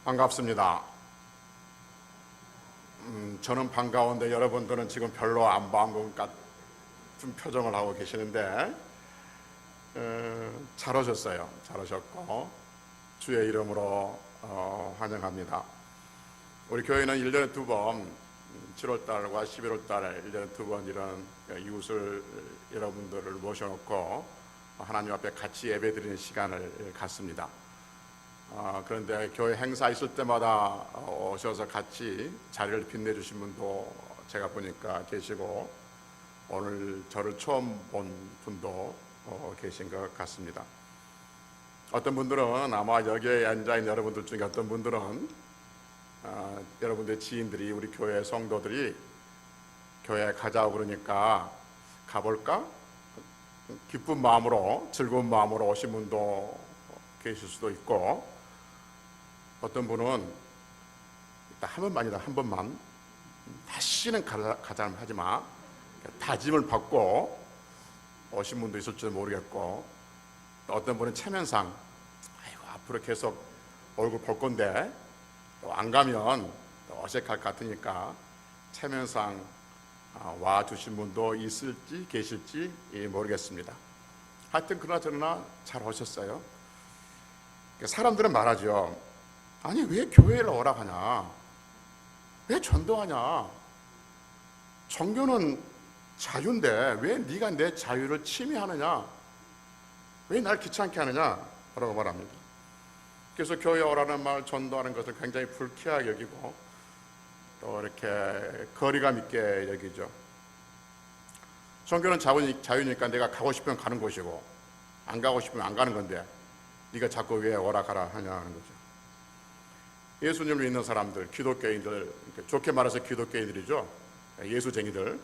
반갑습니다. 저는 반가운데 여러분들은 지금 별로 안 반가운 것 같은 표정을 하고 계시는데 잘 오셨어요. 잘 오셨고 주의 이름으로 환영합니다. 우리 교회는 1년에 2번 7월달과 11월달에 1년에 2번 이런 이웃을 여러분들을 모셔놓고 하나님 앞에 같이 예배드리는 시간을 갖습니다. 그런데 교회 행사 있을 때마다 오셔서 같이 자리를 빛내주신 분도 제가 보니까 계시고 오늘 저를 처음 본 분도 계신 것 같습니다. 어떤 분들은 아마 여기에 앉아있는 여러분들 중에 어떤 분들은 여러분들의 지인들이 우리 교회 성도들이 교회에 가자고 그러니까 가볼까? 기쁜 마음으로 즐거운 마음으로 오신 분도 계실 수도 있고 어떤 분은 한 번만이다 한 번만 다시는 가자면 하지마 다짐을 받고 오신 분도 있을지도 모르겠고 어떤 분은 체면상 아이고 앞으로 계속 얼굴 볼 건데 안 가면 어색할 것 같으니까 체면상 와주신 분도 있을지 계실지 모르겠습니다. 하여튼 그러나 저러나 잘 오셨어요. 사람들은 말하죠. 아니 왜 교회를 오라하냐, 왜 전도하냐, 종교는 자유인데 왜 네가 내 자유를 침해하느냐, 왜 날 귀찮게 하느냐 라고 말합니다. 그래서 교회 오라는 말, 전도하는 것을 굉장히 불쾌하게 여기고 또 이렇게 거리감 있게 여기죠. 종교는 자유니까 내가 가고 싶으면 가는 곳이고 안 가고 싶으면 안 가는 건데 네가 자꾸 왜 오라 가라 하냐는 거죠. 예수님을 믿는 사람들, 기독교인들, 좋게 말해서 기독교인들이죠. 예수쟁이들은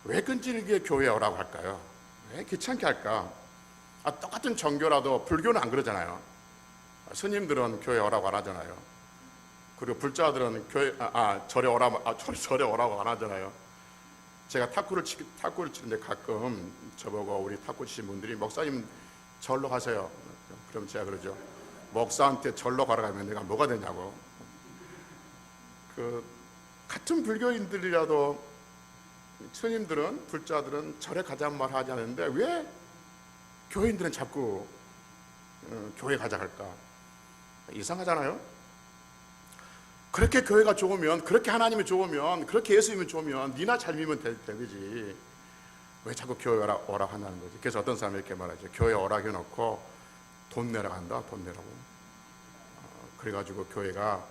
왜 끈질기게 교회에 오라고 할까요? 왜 귀찮게 할까? 똑같은 종교라도 불교는 안 그러잖아요. 스님들은 교회에 오라고 안 하잖아요. 그리고 불자들은 절에 오라고 안 하잖아요. 제가 탁구를 치는데 가끔 저보고 우리 탁구 치신 분들이 목사님 절로 가세요. 그럼 제가 그러죠. 목사한테 절로 가라 하면 내가 뭐가 되냐고. 같은 불교인들이라도 스님들은 불자들은 절에 가자는 말 하지 않는데 왜 교인들은 자꾸 교회 가자 할까? 이상하잖아요. 그렇게 교회가 좋으면, 그렇게 하나님이 좋으면, 그렇게 예수님이 좋으면 니나 잘 믿으면 되지 왜 자꾸 교회 오라 한다는 거지. 그래서 어떤 사람이 이렇게 말하죠. 교회 오라 해놓고 돈 내라 한다. 돈 내라고. 그래가지고 교회가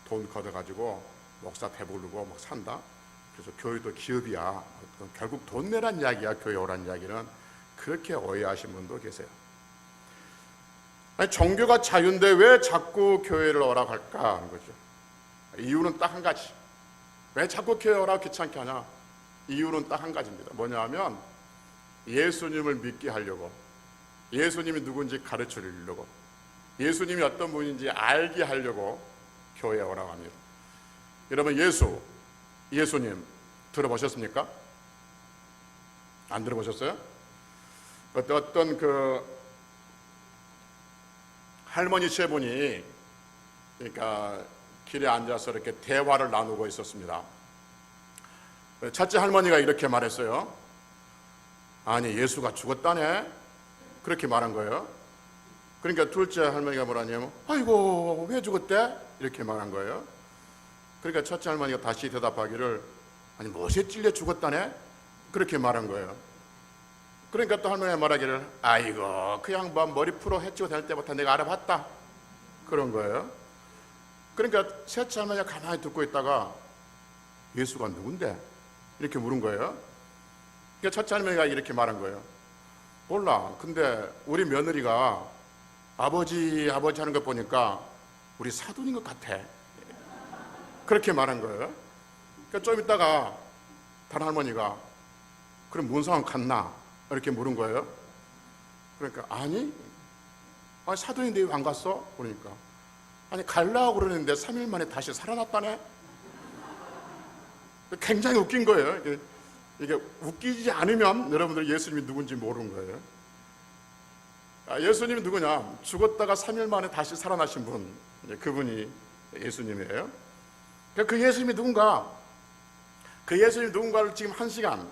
돈 걷어가지고 목사 배부르고 막 산다. 그래서 교회도 기업이야. 결국 돈 내란 이야기야. 교회 오란 이야기는. 그렇게 오해하신 분도 계세요. 아니, 종교가 자유인데 왜 자꾸 교회를 오라고 할까 하는 거죠. 이유는 딱 한 가지. 왜 자꾸 교회 오라고 귀찮게 하냐? 이유는 딱 한 가지입니다. 뭐냐 하면 예수님을 믿게 하려고, 예수님이 누군지 가르쳐 주려고, 예수님이 어떤 분인지 알게 하려고 교회에 오라고 합니다. 여러분 예수님 들어보셨습니까? 안 들어보셨어요? 어떤 할머니 세 분이 그러니까 길에 앉아서 이렇게 대화를 나누고 있었습니다. 첫째 할머니가 이렇게 말했어요. 아니 예수가 죽었다네? 그렇게 말한 거예요. 그러니까 둘째 할머니가 뭐라냐면 아이고 왜 죽었대? 이렇게 말한 거예요. 그러니까 첫째 할머니가 다시 대답하기를 아니 무엇에 찔려 죽었다네? 그렇게 말한 거예요. 그러니까 또 할머니가 말하기를 아이고 그 양반 머리 풀어 해치고 다닐 때부터 내가 알아봤다. 그런 거예요. 그러니까 셋째 할머니가 가만히 듣고 있다가 예수가 누군데? 이렇게 물은 거예요. 그러니까 첫째 할머니가 이렇게 말한 거예요. 몰라. 근데 우리 며느리가 아버지 하는 것 보니까 우리 사돈인 것 같아. 그렇게 말한 거예요. 그러니까 좀 있다가 다른 할머니가 그럼 뭔 상황 갔나? 이렇게 물은 거예요. 그러니까 아니 사돈인데 왜 안 갔어? 그러니까 아니 가려고 그러는데 3일 만에 다시 살아났다네. 굉장히 웃긴 거예요. 이게 웃기지 않으면 여러분들 예수님이 누군지 모르는 거예요. 예수님이 누구냐? 죽었다가 3일 만에 다시 살아나신 분, 그분이 예수님이에요. 그 예수님이 누군가? 그 예수님이 누군가를 지금 1시간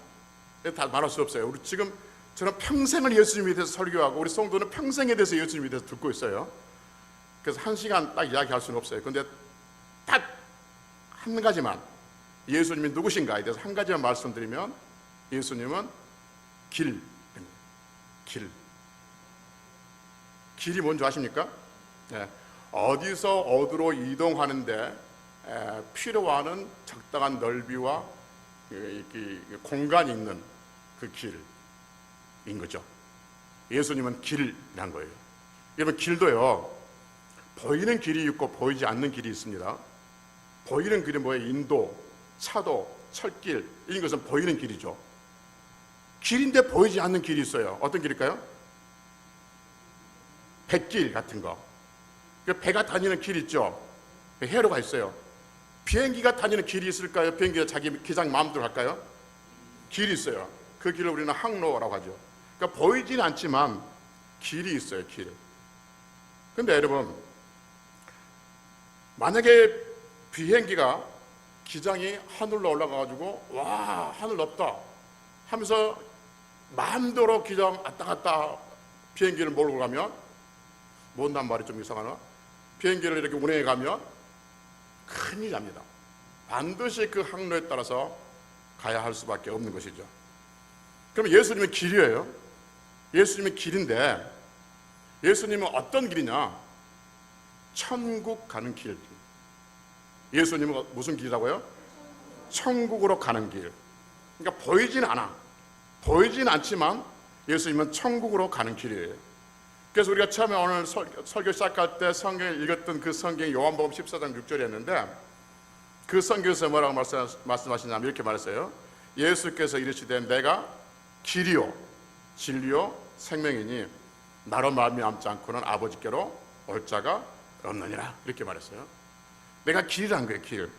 다 말할 수 없어요. 우리 지금 저는 평생을 예수님에 대해서 설교하고, 우리 성도는 평생에 대해서 예수님에 대해서 듣고 있어요. 그래서 1시간 딱 이야기할 수는 없어요. 근데 딱 한 가지만, 예수님이 누구신가에 대해서 한 가지만 말씀드리면, 예수님은 길이 뭔지 아십니까? 어디서 어디로 이동하는데 필요한 적당한 넓이와 공간이 있는 그 길인 거죠. 예수님은 길이란 거예요. 여러분, 길도요, 보이는 길이 있고 보이지 않는 길이 있습니다. 보이는 길이 뭐예요? 인도, 차도, 철길, 이런 것은 보이는 길이죠. 길인데 보이지 않는 길이 있어요. 어떤 길일까요? 뱃길 같은 거. 배가 다니는 길 있죠. 회로가 있어요. 비행기가 다니는 길이 있을까요? 비행기가 자기 기장 마음대로 할까요? 길이 있어요. 그 길을 우리는 항로라고 하죠. 그러니까 보이지는 않지만 길이 있어요. 길. 근데 여러분, 만약에 비행기가 기장이 하늘로 올라가가지고 와, 하늘 높다 하면서 마음대로 기장 왔다 갔다 비행기를 몰고 가면, 뭔단 말이 좀 이상하나? 비행기를 이렇게 운행해 가면 큰일 납니다. 반드시 그 항로에 따라서 가야 할 수밖에 없는 것이죠. 그럼 예수님은 길이에요. 예수님은 길인데, 예수님은 어떤 길이냐? 천국 가는 길. 예수님은 무슨 길이라고요? 천국으로 가는 길. 그러니까 보이진 않지만 예수님은 천국으로 가는 길이에요. 그래서 우리가 처음에 오늘 설교 시작할 때 성경을 읽었던 그 성경이 요한복음 14장 6절이었는데, 그 성경에서 뭐라고 말씀하시냐면 이렇게 말했어요. 예수께서 이르시되 내가 길이요 진리요 생명이니 나로 말미암지 않고는 아버지께로 올 자가 없느니라, 이렇게 말했어요. 내가 길이란 거예요. 길.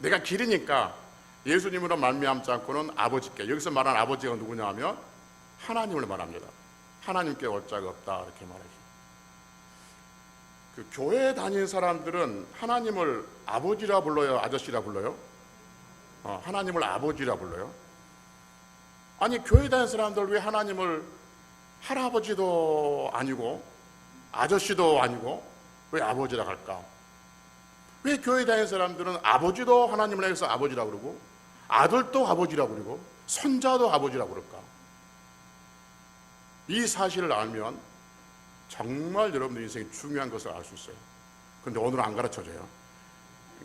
내가 길이니까 예수님으로 말미암지 않고는 아버지께, 여기서 말하는 아버지가 누구냐 하면 하나님을 말합니다. 하나님께 올 자가 없다, 이렇게 말하죠. 그 교회에 다니는 사람들은 하나님을 아버지라 불러요, 아저씨라 불러요? 하나님을 아버지라 불러요. 아니, 교회 다니는 사람들 왜 하나님을 할아버지도 아니고 아저씨도 아니고 왜 아버지라 할까? 왜 교회 다니는 사람들은 아버지도 하나님을 해서 아버지라 그러고 아들도 아버지라 그러고 손자도 아버지라 그럴까? 이 사실을 알면 정말 여러분들 인생에 중요한 것을 알 수 있어요. 그런데 오늘은 안 가르쳐줘요.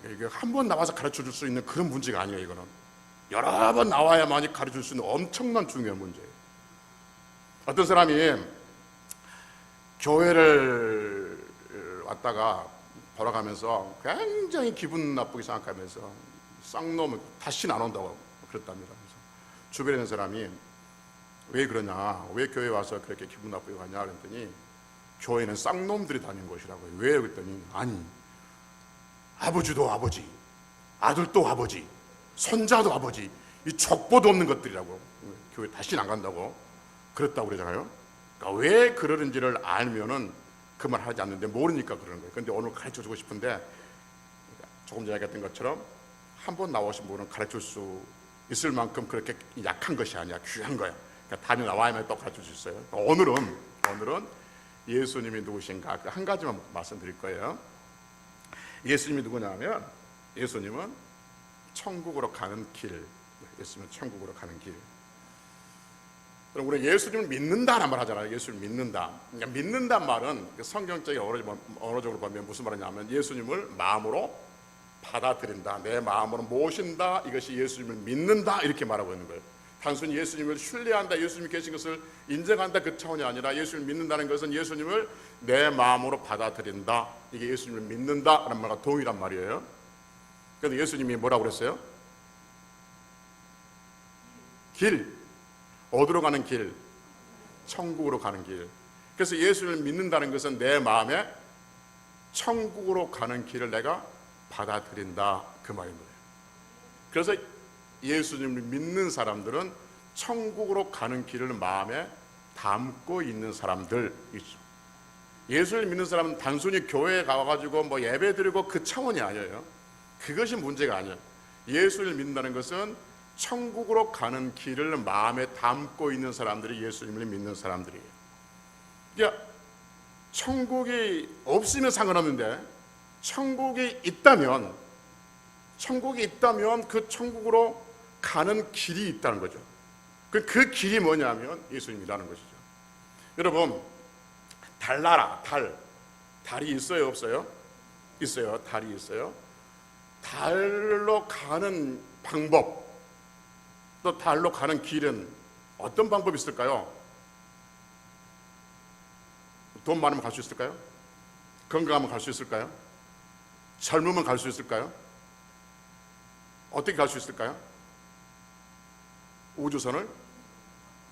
이게 한 번 나와서 가르쳐줄 수 있는 그런 문제가 아니에요. 이거는 여러 번 나와야만이 가르쳐줄 수 있는 엄청난 중요한 문제예요. 어떤 사람이 교회를 왔다가 돌아가면서 굉장히 기분 나쁘게 생각하면서 쌍놈을 다시는 안 온다고 그랬답니다. 그래서 주변에 있는 사람이 왜 그러냐, 왜 교회 와서 그렇게 기분 나쁘게 가냐 그랬더니 교회는 쌍놈들이 다니는 곳이라고요. 왜? 그랬더니 아니, 아버지도 아버지, 아들도 아버지, 손자도 아버지, 이 족보도 없는 것들이라고, 교회 다시는 안 간다고 그랬다고 그러잖아요. 그러니까 왜 그러는지를 알면은 그 말 하지 않는데 모르니까 그러는 거예요. 그런데 오늘 가르쳐 주고 싶은데, 조금 전에 얘기했던 것처럼 한 번 나오신 분은 가르칠 수 있을 만큼 그렇게 약한 것이 아니야. 귀한 거야. 그러니까 다음에 나와야만 또 가르쳐 줄 수 있어요. 오늘은 예수님이 누구신가 한 가지만 말씀드릴 거예요. 예수님이 누구냐면 예수님은 천국으로 가는 길. 예수님은 천국으로 가는 길. 그럼 우리 예수님을 믿는다는 말 하잖아요. 예수를 믿는다. 그러니까 믿는단 말은 성경적인 언어적으로 보면 무슨 말이냐면 예수님을 마음으로 받아들인다, 내 마음으로 모신다, 이것이 예수님을 믿는다, 이렇게 말하고 있는 거예요. 단순히 예수님을 신뢰한다, 예수님이 계신 것을 인정한다, 그 차원이 아니라 예수님을 믿는다는 것은 예수님을 내 마음으로 받아들인다, 이게 예수님을 믿는다라는 말과 동일한 말이에요. 그런데 예수님이 뭐라고 그랬어요? 길, 어디로 가는 길? 천국으로 가는 길. 그래서 예수를 믿는다는 것은 내 마음에 천국으로 가는 길을 내가 받아들인다, 그 말인 거예요. 그래서 예수님을 믿는 사람들은 천국으로 가는 길을 마음에 담고 있는 사람들이죠. 예수를 믿는 사람은 단순히 교회에 가가지고 뭐 예배 드리고 그 차원이 아니에요. 그것이 문제가 아니에요. 예수를 믿는다는 것은 천국으로 가는 길을 마음에 담고 있는 사람들이 예수님을 믿는 사람들이에요. 그러니까 천국이 없으면 상관없는데 천국이 있다면 그 천국으로 가는 길이 있다는 거죠. 그 길이 뭐냐면 예수님이라는 것이죠. 여러분, 달나라, 달이 있어요, 없어요? 있어요. 달이 있어요. 달로 가는 방법, 또 달로 가는 길은 어떤 방법이 있을까요? 돈 많으면 갈 수 있을까요? 건강하면 갈 수 있을까요? 젊으면 갈 수 있을까요? 어떻게 갈 수 있을까요? 우주선을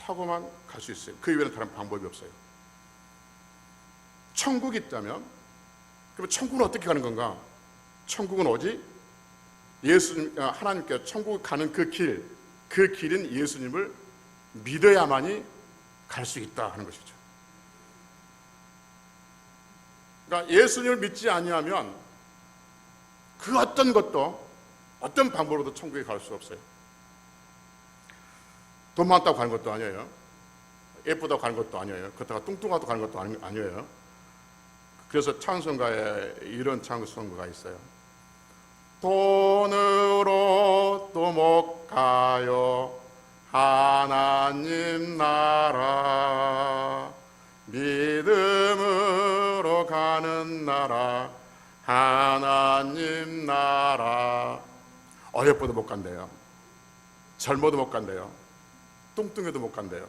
타고만 갈 수 있어요. 그 이외에는 다른 방법이 없어요. 천국이 있다면, 그럼 천국은 어떻게 가는 건가? 천국은 오직 하나님께 천국 가는 그 길은 예수님을 믿어야만이 갈 수 있다 하는 것이죠. 그러니까 예수님을 믿지 아니하면 그 어떤 것도 어떤 방법으로도 천국에 갈 수 없어요. 돈 많다고 가는 것도 아니에요. 예쁘다고 가는 것도 아니에요. 그렇다고 뚱뚱하다고 가는 것도 아니에요. 그래서 찬송가에 이런 찬송가가 있어요. 돈으로 또 못 가요 하나님 나라, 믿음으로 가는 나라 하나님 나라. 어여뻐도 못 간대요. 젊어도 못 간대요. 뚱뚱해도 못 간대요.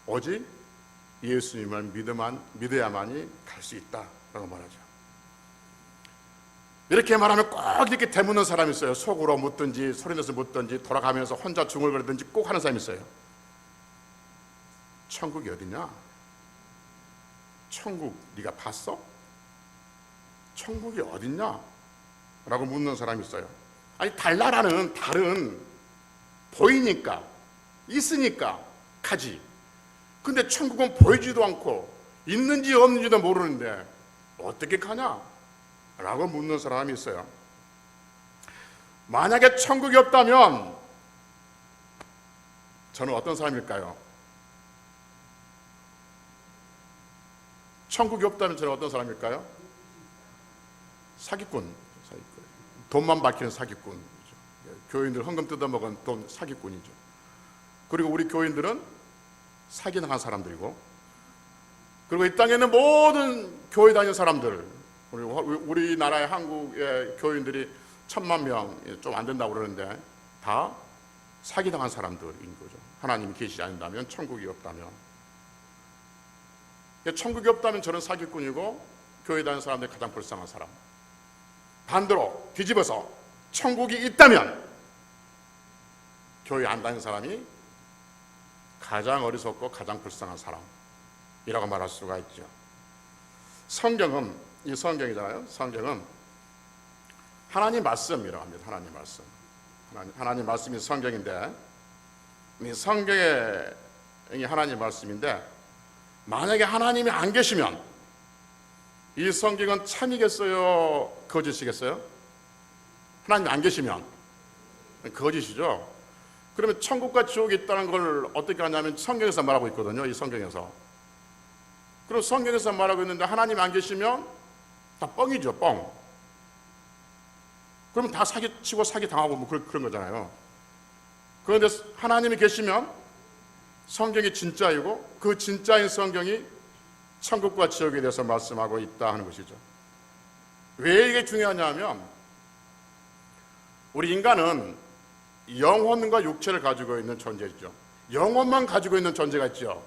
오직 예수님을 믿어야만이 갈 수 있다라고 말하죠. 이렇게 말하면 꼭 이렇게 되묻는 사람이 있어요. 속으로 묻든지 소리내서 묻든지 돌아가면서 혼자 중얼거리든지 꼭 하는 사람이 있어요. 천국이 어디냐? 천국 네가 봤어? 천국이 어딨냐? 라고 묻는 사람이 있어요. 아니, 달나라는 달은 보이니까 있으니까 가지. 근데 천국은 보이지도 않고 있는지 없는지도 모르는데 어떻게 가냐? 라고 묻는 사람이 있어요. 만약에 천국이 없다면 저는 어떤 사람일까요? 천국이 없다면 저는 어떤 사람일까요? 사기꾼. 돈만 밝히는 사기꾼이죠. 교인들 헌금 뜯어먹은 돈 사기꾼이죠. 그리고 우리 교인들은 사기당한 사람들이고, 그리고 이 땅에 있는 모든 교회 다니는 사람들, 우리나라의 한국의 교인들이 1000만 명 좀 안 된다고 그러는데 다 사기당한 사람들인 거죠. 하나님이 계시지 않는다면, 천국이 없다면. 천국이 없다면 저는 사기꾼이고 교회 다니는 사람들이 가장 불쌍한 사람. 반대로 뒤집어서 천국이 있다면 교회 안 다니는 사람이 가장 어리석고 가장 불쌍한 사람이라고 말할 수가 있죠. 성경은, 이 성경이잖아요. 성경은 하나님 말씀이라고 합니다. 하나님 말씀. 하나님 말씀이 성경인데, 이 성경이 하나님 말씀인데, 만약에 하나님이 안 계시면 이 성경은 참이겠어요? 거짓이겠어요? 하나님이 안 계시면 거짓이죠. 그러면 천국과 지옥이 있다는 걸 어떻게 하냐면 성경에서 말하고 있거든요. 이 성경에서. 그리고 성경에서 말하고 있는데 하나님이 안 계시면 다 뻥이죠. 뻥. 그러면 다 사기치고 사기당하고 뭐 그런 거잖아요. 그런데 하나님이 계시면 성경이 진짜이고 그 진짜인 성경이 천국과 지옥에 대해서 말씀하고 있다 하는 것이죠. 왜 이게 중요하냐면, 우리 인간은 영혼과 육체를 가지고 있는 존재죠. 영혼만 가지고 있는 존재가 있죠.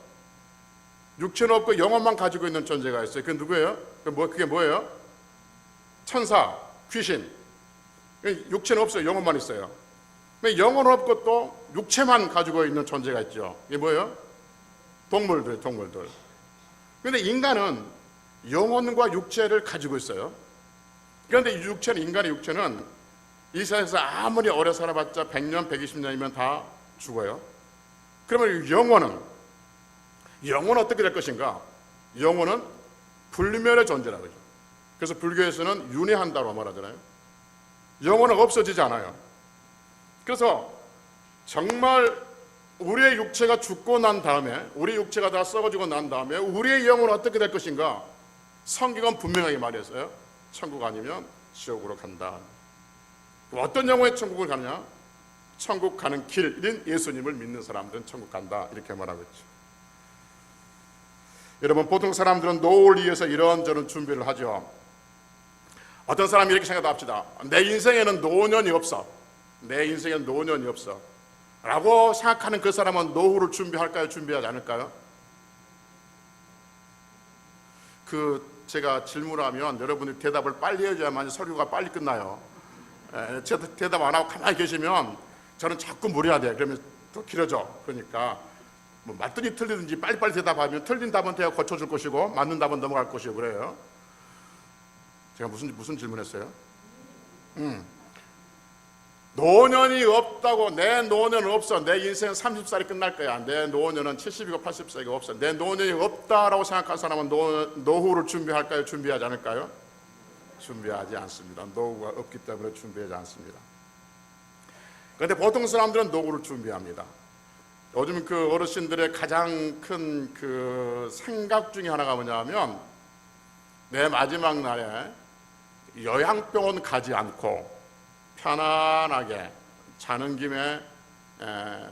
육체는 없고 영혼만 가지고 있는 존재가 있어요. 그게 누구예요? 그게 뭐예요? 천사, 귀신. 육체는 없어요. 영혼만 있어요. 영혼은 없고 또 육체만 가지고 있는 존재가 있죠. 이게 뭐예요? 동물들. 그런데 인간은 영혼과 육체를 가지고 있어요. 그런데 인간의 육체는 이 세상에서 아무리 오래 살아봤자 100년, 120년이면 다 죽어요. 그러면 영혼은 영혼은 어떻게 될 것인가? 영혼은 불멸의 존재라고 그러죠. 그래서 불교에서는 윤회한다고 말하잖아요. 영혼은 없어지지 않아요. 그래서 정말 우리의 육체가 죽고 난 다음에, 우리 육체가 다 썩어지고 난 다음에 우리의 영혼은 어떻게 될 것인가? 성경은 분명하게 말했어요. 천국 아니면 지옥으로 간다. 어떤 영혼이 천국을 가느냐? 천국 가는 길인 예수님을 믿는 사람들은 천국 간다, 이렇게 말하고 있죠. 여러분, 보통 사람들은 노후를 위해서 이런저런 준비를 하죠. 어떤 사람이 이렇게 생각합시다. 내 인생에는 노년이 없어. 내 인생에는 노년이 없어 라고 생각하는 그 사람은 노후를 준비할까요? 준비하지 않을까요? 제가 질문하면 여러분이 대답을 빨리 해줘야만 설교가 빨리 끝나요. 제가 대답 안 하고 가만히 계시면 저는 자꾸 물어야 돼. 그러면 더 길어져. 그러니까 뭐 맞든지 틀리든지 빨리빨리 대답하면 틀린 답은 제가 고쳐줄 것이고 맞는 답은 넘어갈 것이고 그래요. 제가 무슨 질문했어요? 노년이 없다고. 내 노년은 없어. 내 인생은 30살이 끝날 거야. 내 노년은 70이고 80살이고 없어. 내 노년이 없다라고 생각한 사람은 노후를 준비할까요? 준비하지 않을까요? 준비하지 않습니다. 노후가 없기 때문에 준비하지 않습니다. 그런데 보통 사람들은 노후를 준비합니다. 요즘 그 어르신들의 가장 큰 그 생각 중에 하나가 뭐냐면, 내 마지막 날에 요양병원 가지 않고 편안하게 자는 김에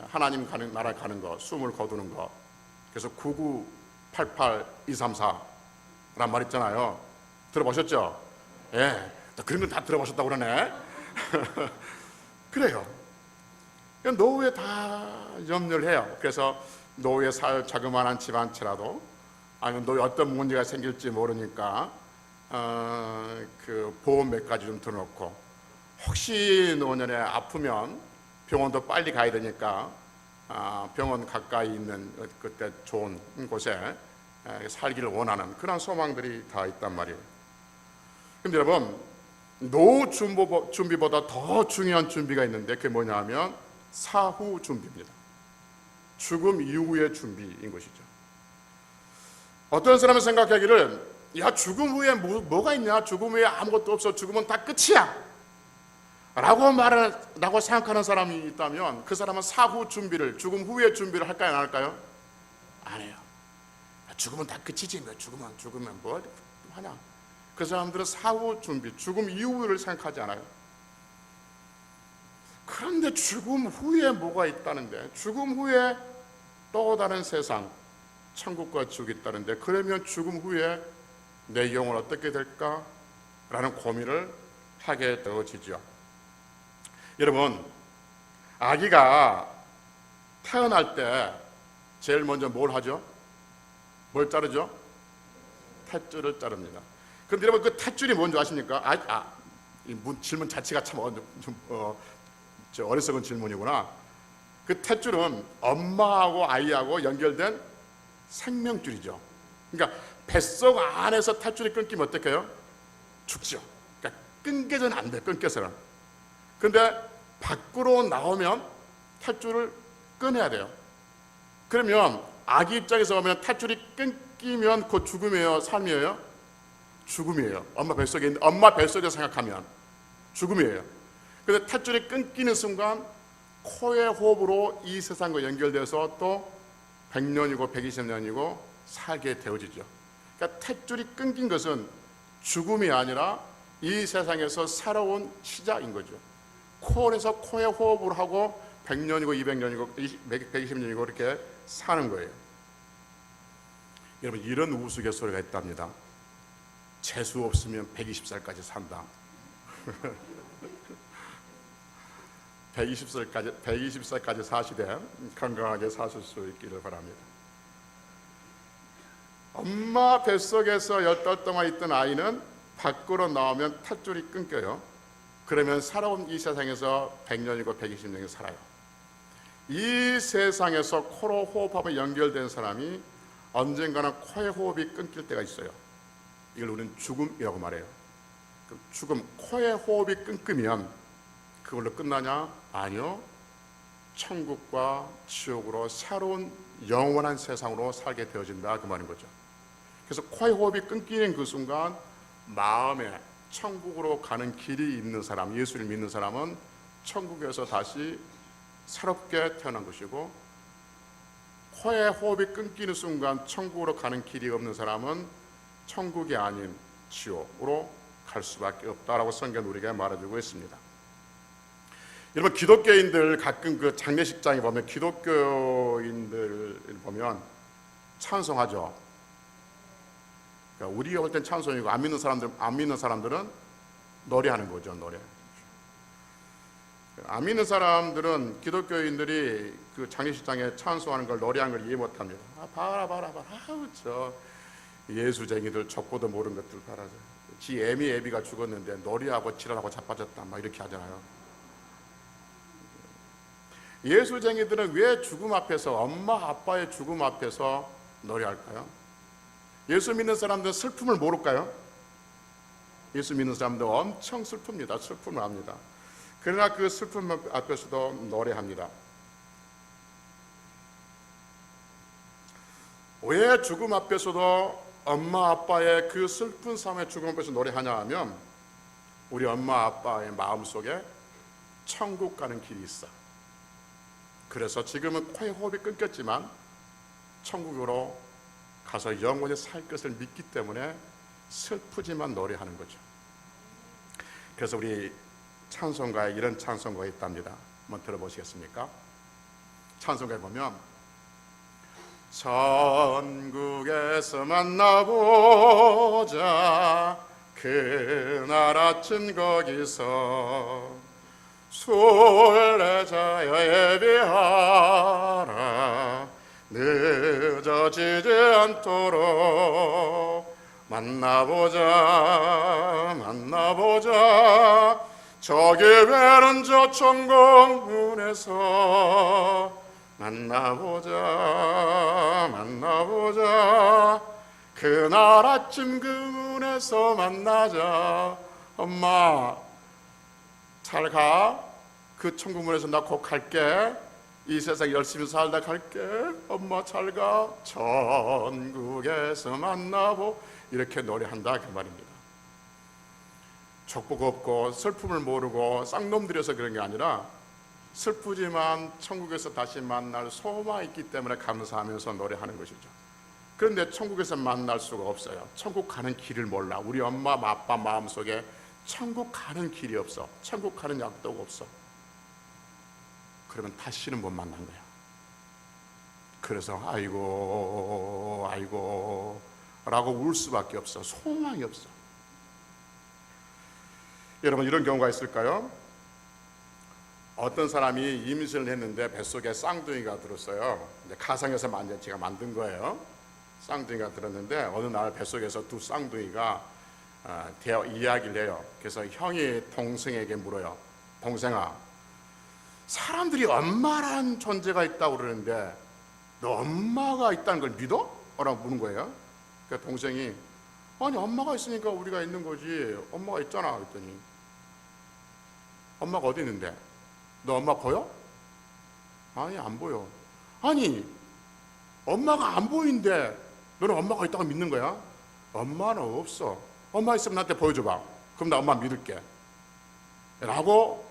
하나님 가는 나라 가는 거, 숨을 거두는 거. 그래서 9988234란 말 있잖아요. 들어보셨죠? 예, 그런 건 다 들어보셨다고 그러네. 그래요. 노후에 다 염려를 해요. 그래서 노후에 살 자그마한 집 한 채라도, 아니면 노후에 어떤 문제가 생길지 모르니까 그 보험 몇 가지 좀 들어놓고, 혹시 노년에 아프면 병원도 빨리 가야 되니까 병원 가까이 있는 그때 좋은 곳에 살기를 원하는 그런 소망들이 다 있단 말이에요. 근데 여러분, 노후 준비보다 더 중요한 준비가 있는데, 그게 뭐냐 하면 사후 준비입니다. 죽음 이후의 준비인 것이죠. 어떤 사람은 생각하기를, 야, 죽음 후에 뭐가 있냐? 죽음 후에 아무것도 없어. 죽음은 다 끝이야 라고 생각하는 사람이 있다면, 그 사람은 사후 준비를, 죽음 후의 준비를 할까요, 안 할까요? 안 해요. 죽음은 다 끝이지, 뭐 죽으면 뭐 하냐. 그 사람들은 사후 준비, 죽음 이후를 생각하지 않아요. 그런데 죽음 후에 뭐가 있다는데, 죽음 후에 또 다른 세상, 천국과 지옥이 있다는데, 그러면 죽음 후에 내 영혼 어떻게 될까? 라는 고민을 하게 되어지죠. 여러분, 아기가 태어날 때 제일 먼저 뭘 하죠? 뭘 자르죠? 탯줄을 자릅니다. 그런데 여러분, 그 탯줄이 뭔지 아십니까? 이 질문 자체가 참 어리석은 질문이구나. 그 탯줄은 엄마하고 아이하고 연결된 생명줄이죠. 그러니까 뱃속 안에서 탯줄이 끊기면 어떻게 해요? 죽죠. 그러니까 끊겨서는 안 돼, 끊겨서는. 그런데 밖으로 나오면 탯줄을 꺼내야 돼요. 그러면 아기 입장에서 보면 탯줄이 끊기면 그 죽음이에요, 삶이에요? 죽음이에요. 엄마 뱃속에 생각하면 죽음이에요. 그런데 탯줄이 끊기는 순간 코의 호흡으로 이 세상과 연결돼서 또 100년이고 120년이고 살게 되어지죠. 그러니까 탯줄이 끊긴 것은 죽음이 아니라 이 세상에서 살아온 시작인 거죠. 코에서 코에 호흡을 하고 100년이고 200년이고 120년이고 이렇게 사는 거예요. 여러분, 이런 우스갯소리가 있답니다. 재수 없으면 120살까지 산다. 120살까지 사시되 건강하게 사실 수 있기를 바랍니다. 엄마 뱃속에서 10달 동안 있던 아이는 밖으로 나오면 탯줄이 끊겨요. 그러면 살아온 이 세상에서 100년이고 120년이 살아요. 이 세상에서 코로 호흡하며 연결된 사람이 언젠가는 코의 호흡이 끊길 때가 있어요. 이걸 우리는 죽음이라고 말해요. 죽음, 코의 호흡이 끊기면 그걸로 끝나냐? 아니요. 천국과 지옥으로 새로운 영원한 세상으로 살게 되어진다 그 말인 거죠. 그래서 코의 호흡이 끊기는 그 순간 마음에 천국으로 가는 길이 있는 사람, 예수를 믿는 사람은 천국에서 다시 새롭게 태어난 것이고, 코의 호흡이 끊기는 순간 천국으로 가는 길이 없는 사람은 천국이 아닌 지옥으로 갈 수밖에 없다라고 성경은 우리에게 말해주고 있습니다. 여러분, 기독교인들 가끔 그 장례식장에 보면 기독교인들 보면 찬송하죠. 그러니까 우리가 볼 땐 찬송이고 안 믿는 사람들은 노래하는 거죠. 노래. 안 믿는 사람들은 기독교인들이 그 장례식장에 찬송하는 걸, 노래하는 걸 이해 못합니다. 봐라. 아우, 저 예수쟁이들 족보도 모르는 것들 봐라. 지 애비가 죽었는데 노래하고 지랄하고 자빠졌다 막 이렇게 하잖아요. 예수쟁이들은 왜 죽음 앞에서, 엄마 아빠의 죽음 앞에서 노래할까요? 예수 믿는 사람들은 슬픔을 모를까요? 예수 믿는 사람들 엄청 슬픕니다. 슬픔을 합니다. 그러나 그 슬픔 앞에서도 노래합니다. 왜 죽음 앞에서도 엄마 아빠의 그 슬픈 삶의 죽음 앞에서 노래하냐 하면, 우리 엄마 아빠의 마음속에 천국 가는 길이 있어. 그래서 지금은 코의 호흡이 끊겼지만 천국으로 가서 영원히 살 것을 믿기 때문에 슬프지만 노래하는 거죠. 그래서 우리 찬송가에 이런 찬송가가 있답니다. 한번 들어보시겠습니까? 찬송가에 보면 천국에서 만나보자 그날 아침 거기서 순례자여 예비하라 늦어지지 않도록 만나보자 저기 베는 저 천공문에서 만나보자 그날 아침 그 문에서 만나자. 엄마 잘 가. 그 천국문에서 나 곧 갈게. 이 세상 열심히 살다 갈게. 엄마 잘 가. 천국에서 만나보. 이렇게 노래한다 그 말입니다. 족보가 없고 슬픔을 모르고 쌍놈들여서 그런 게 아니라 슬프지만 천국에서 다시 만날 소망이 있기 때문에 감사하면서 노래하는 것이죠. 그런데 천국에서 만날 수가 없어요. 천국 가는 길을 몰라. 우리 엄마 아빠 마음속에 천국 가는 길이 없어. 천국 가는 약도가 없어. 그러면 다시는 못 만난 거야. 그래서 아이고 라고 울 수밖에 없어. 소망이 없어. 여러분, 이런 경우가 있을까요? 어떤 사람이 임신을 했는데 뱃속에 쌍둥이가 들었어요. 이제 가상에서 제가 만든 거예요. 쌍둥이가 들었는데 어느 날 뱃속에서 두 쌍둥이가 이야기를 해요. 그래서 형이 동생에게 물어요. 동생아, 사람들이 엄마란 존재가 있다고 그러는데 너 엄마가 있다는 걸 믿어? 라고 묻는 거예요. 그러니까 동생이 아니 엄마가 있으니까 우리가 있는 거지. 엄마가 있잖아. 그랬더니 엄마가 어디 있는데? 너 엄마 보여? 아니 안 보여. 아니 엄마가 안 보이는데 너는 엄마가 있다고 믿는 거야? 엄마는 없어. 엄마 있으면 나한테 보여줘봐. 그럼 나 엄마 믿을게 라고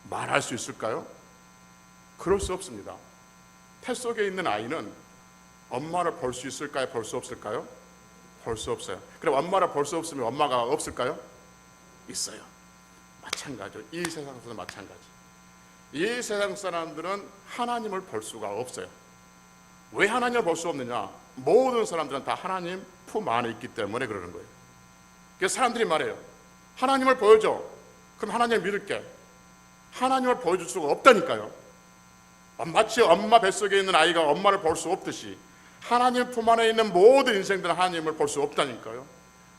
말할 수 있을까요? 그럴 수 없습니다. 태 속에 있는 아이는 엄마를 볼 수 있을까요? 볼 수 없을까요? 볼 수 없어요. 그럼 엄마를 볼 수 없으면 엄마가 없을까요? 있어요. 마찬가지죠. 이 세상에서도 마찬가지. 이 세상 사람들은 하나님을 볼 수가 없어요. 왜 하나님을 볼 수 없느냐? 모든 사람들은 다 하나님 품 안에 있기 때문에 그러는 거예요. 그래서 사람들이 말해요. 하나님을 보여줘. 그럼 하나님을 믿을게. 하나님을 보여줄 수가 없다니까요. 마치 엄마 뱃속에 있는 아이가 엄마를 볼 수 없듯이 하나님 품 안에 있는 모든 인생들은 하나님을 볼 수 없다니까요.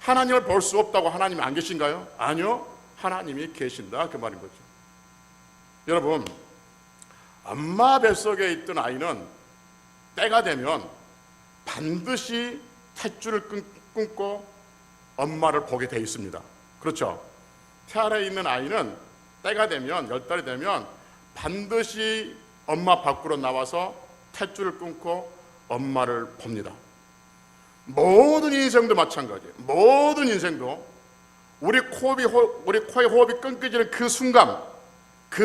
하나님을 볼 수 없다고 하나님이 안 계신가요? 아니요. 하나님이 계신다 그 말인 거죠. 여러분, 엄마 뱃속에 있던 아이는 때가 되면 반드시 탯줄을 끊고 엄마를 보게 돼 있습니다. 그렇죠? 태 아래에 있는 아이는 때가 되면 10달이 되면 반드시 엄마 밖으로 나와서 탯줄을 끊고 엄마를 봅니다. 모든 인생도 마찬가지예요. 모든 인생도 우리 코의 호흡이 끊겨지는 그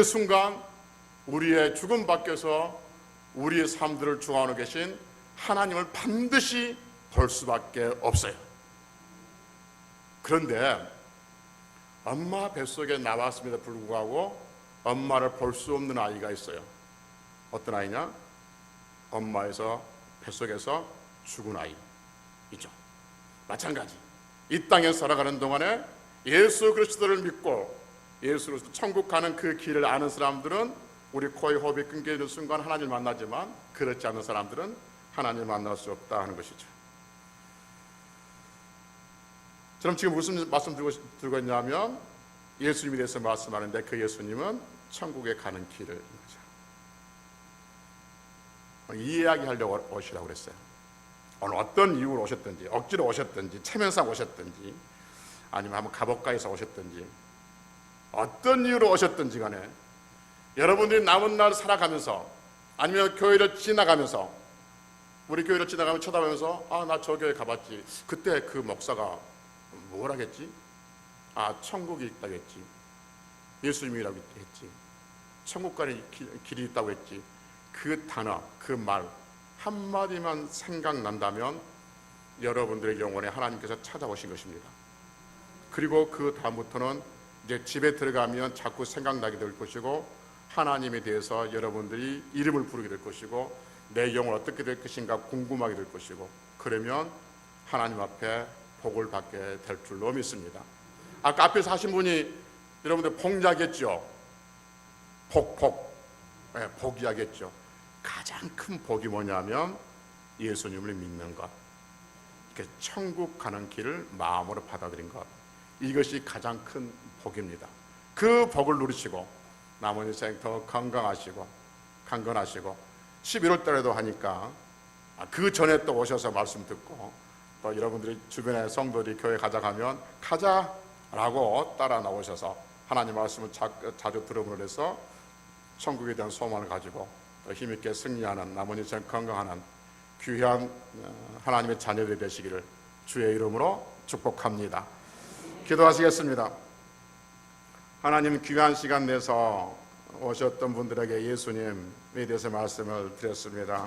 순간 우리의 죽음 밖에서 우리의 삶들을 주관하고 계신 하나님을 반드시 볼 수밖에 없어요. 그런데 엄마 뱃속에 나왔음에도 불구하고 엄마를 볼 수 없는 아이가 있어요. 어떤 아이냐? 엄마에서 뱃속에서 죽은 아이이죠. 마찬가지. 이 땅에 살아가는 동안에 예수 그리스도를 믿고 예수 그리스도 천국 가는 그 길을 아는 사람들은 우리 코의 호흡이 끊겨지는 순간 하나님을 만나지만 그렇지 않은 사람들은 하나님을 만날 수 없다 하는 것이죠. 저는 지금 무슨 말씀 들고 있냐면 예수님에 대해서 말씀하는데 그 예수님은 천국에 가는 길을 거죠. 이 이야기 하려고 오시라고 그랬어요. 오늘 어떤 이유로 오셨든지 억지로 오셨든지 체면상 오셨든지 아니면 한번 가복가에서 오셨든지 어떤 이유로 오셨든지 간에 여러분들이 남은 날 살아가면서 아니면 교회를 지나가면서 우리 교회를 지나가면 쳐다보면서 아, 나 저 교회 가봤지. 그때 그 목사가 뭘 하겠지? 아, 천국이 있다겠지. 예수님이라고 했지. 천국 가는 길이 있다고 했지. 그 단어, 그 말 한마디만 생각난다면 여러분들의 영혼에 하나님께서 찾아오신 것입니다. 그리고 그 다음부터는 이제 집에 들어가면 자꾸 생각나게 될 것이고 하나님에 대해서 여러분들이 이름을 부르게 될 것이고 내 영혼 어떻게 될 것인가 궁금하게 될 것이고 그러면 하나님 앞에 복을 받게 될 줄로 믿습니다. 아까 앞에서 하신 분이 여러분들 복이야겠죠. 복이야겠죠. 가장 큰 복이 뭐냐면 예수님을 믿는 것, 천국 가는 길을 마음으로 받아들인 것, 이것이 가장 큰 복입니다. 그 복을 누리시고 남은 인생 더 건강하시고 강건하시고 11월 달에도 하니까 그 전에 또 오셔서 말씀 듣고 또 여러분들이 주변에 성도들이 교회 가자 하면 가자라고 따라 나오셔서 하나님 말씀을 자주 들음으로 해서 천국에 대한 소망을 가지고 또 힘있게 승리하는 남은 인생 건강하는 귀한 하나님의 자녀들이 되시기를 주의 이름으로 축복합니다. 기도하시겠습니다. 하나님, 귀한 시간 내서 오셨던 분들에게 예수님에 대해서 말씀을 드렸습니다.